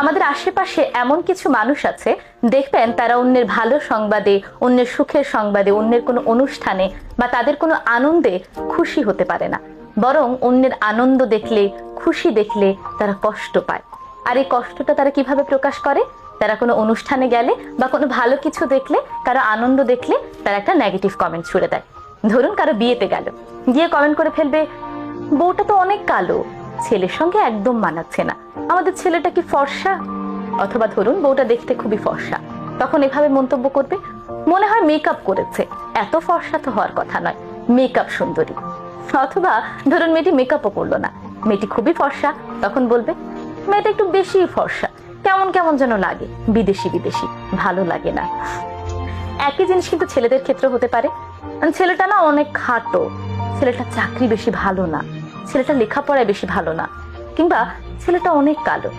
আমাদের আশেপাশে এমন কিছু মানুষ আছে, দেখবেন তারা অন্যের ভালো সংবাদে, অন্যের সুখের সংবাদে, অন্যের কোনো অনুষ্ঠানে বা তাদের কোনো আনন্দে খুশি হতে পারে না, বরং অন্যের আনন্দ দেখলে, খুশি দেখলে তারা কষ্ট পায়। আর এই কষ্টটা তারা কিভাবে প্রকাশ করে? তারা কোনো অনুষ্ঠানে গেলে বা কোনো ভালো কিছু দেখলে, কারো আনন্দ দেখলে তারা একটা নেগেটিভ কমেন্ট ছুড়ে দেয়। ধরুন কারো বিয়েতে গেল, গিয়ে কমেন্ট করে ফেলবে, বউটা তো অনেক কালো, ছেলের সঙ্গে একদম মানাচ্ছে না, আমাদের ছেলেটা কি ফর্সা? অথবা ধরুন বউটা দেখতে খুবই ফর্সা, তখন এভাবে মন্তব্য করবে, মনে হয় মেকআপ করেছে, এত ফর্সা তো হওয়ার কথা নয়, মেকআপ সুন্দরী। অথবা ধরুন মেয়েটি মেকআপও করলো না, মেয়েটি খুবই ফর্সা, তখন বলবে, মেয়েটা একটু বেশি ফর্সা, কেমন কেমন যেন লাগে, বিদেশি বিদেশি, ভালো লাগে না। একই জিনিস কিন্তু ছেলেদের ক্ষেত্রে হতে পারে। ছেলেটা না অনেক খাটো, ছেলেটা চাকরি বেশি ভালো না, ছেলেটা লেখাপড়ায় বেশি ভালো না, কিংবা ছেলেটা অনেক কালো।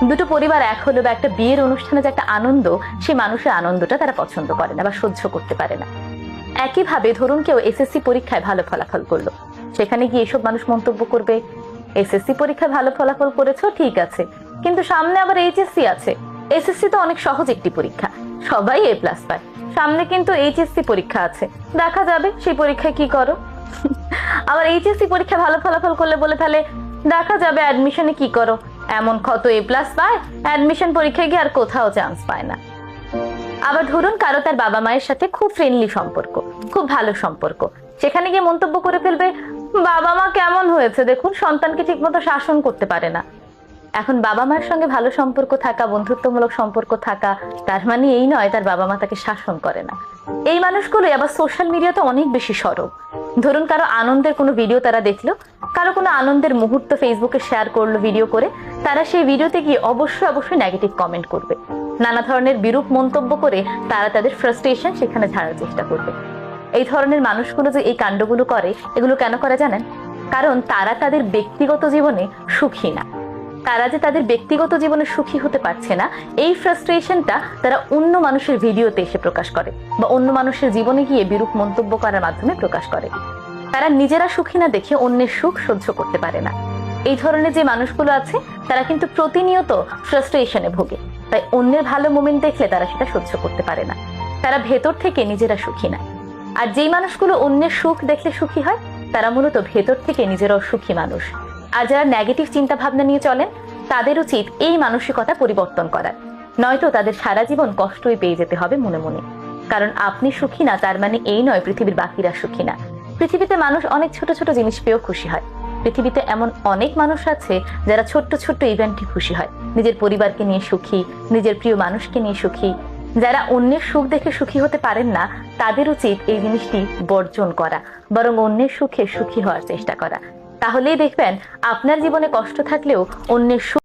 দুটো পরিবার এক হলো বা একটা বিয়ের অনুষ্ঠানে যে একটা আনন্দ, সেই মানুষের আনন্দটা তারা পছন্দ করে না বা সহ্য করতে পারে না। একইভাবে ধরুন কেউ এসএসসি পরীক্ষায় ভালো ফলাফল করলো, সেখানে গিয়ে এসব মানুষ মন্তব্য করবে, এসএসসি পরীক্ষায় ভালো ফলাফল করেছো ঠিক আছে, কিন্তু সামনে আবার এইচএসসি আছে, এসএসসি তো অনেক সহজ একটি পরীক্ষা, সবাই এ প্লাস পায়, সামনে কিন্তু এইচএসসি পরীক্ষা আছে, দেখা যাবে সেই পরীক্ষায় কি করো। আবার এইচএসসি পরীক্ষায় ভালো ফলাফল করলে বলে ফেলে, দেখা যাবে অ্যাডমিশনে কি করো, এমন কত এ প্লাস পায়, অ্যাডমিশন পরীক্ষায় গিয়ে আর কোথাও চান্স পায় না। আবার ধরুন কারো তার বাবা মায়ের সাথে খুব ফ্রেন্ডলি সম্পর্ক, খুব ভালো সম্পর্ক, সেখানে গিয়ে মন্তব্য করে ফেলবে, বাবা মা কেমন হয়েছে দেখুন, সন্তানকে ঠিকমতো শাসন করতে পারে না। এখন বাবা মার সঙ্গে ভালো সম্পর্ক থাকা, বন্ধুত্বমূলক সম্পর্ক থাকা, তার মানে এই নয় তার বাবা মা তাকে শাসন করে না। এই মানুষগুলো আবার সোশ্যাল মিডিয়াতে অনেক বেশি সরব। ধরুন কারো আনন্দের কোনো ভিডিও তারা দেখলো, কারো কোনো আনন্দের মুহূর্ত ফেসবুকে শেয়ার করলো ভিডিও করে, তারা সেই ভিডিওতে গিয়ে অবশ্যই নেগেটিভ কমেন্ট করবে, নানা ধরনের বিরূপ মন্তব্য করে তারা তাদের ফ্রাস্ট্রেশন সেখানে ঝাড়ার চেষ্টা করবে। এই ধরনের মানুষগুলো যে এই কাণ্ডগুলো করে, এগুলো কেন করে জানেন? কারণ তারা তাদের ব্যক্তিগত জীবনে সুখী না। তারা যে তাদের ব্যক্তিগত জীবনে সুখী হতে পারছে না, এই ফ্রাস্ট্রেশনটা তারা অন্য মানুষের ভিডিওতে এসে প্রকাশ করে বা অন্য মানুষের জীবনে গিয়ে বিরূপ মন্তব্য করার মাধ্যমে প্রকাশ করে। তারা নিজেরা সুখী না দেখে অন্যের সুখ সহ্য করতে পারে না। এই ধরনের যে মানুষগুলো আছে তারা কিন্তু প্রতিনিয়ত ফ্রাস্ট্রেশনে ভোগে, তাই অন্যের ভালো মোমেন্ট দেখলে তারা সেটা সহ্য করতে পারে না। তারা ভেতর থেকে নিজেরা সুখী না। আর যেই মানুষগুলো অন্যের সুখ দেখলে সুখী হয়, তারা মূলত ভেতর থেকে নিজেরাও সুখী মানুষ। আর যারা নেগেটিভ চিন্তা ভাবনা নিয়ে চলেন, তাদের উচিত এই মানসিকতা পরিবর্তন করার, নয়তো তাদের সারা জীবন কষ্টই পেয়ে যেতে হবে মনে মনে। কারণ আপনি সুখী না তার মানে এই নয় পৃথিবীর বাকিরা সুখী না। পৃথিবীতে মানুষ অনেক ছোট ছোট জিনিস পেয়েও খুশি হয়। পৃথিবীতে এমন অনেক মানুষ আছে যারা ছোট্ট ছোট্ট ইভেন্টে খুশি হয়, নিজের পরিবারকে নিয়ে সুখী, নিজের প্রিয় মানুষকে নিয়ে সুখী। যারা অন্যের সুখ দেখে সুখী হতে পারেন না, তাদের উচিত এই জিনিসটি বর্জন করা, বরং অন্যের সুখে সুখী হওয়ার চেষ্টা করা। তাহলেই দেখবেন আপনার জীবনে কষ্ট থাকলেও অন্যের সুখ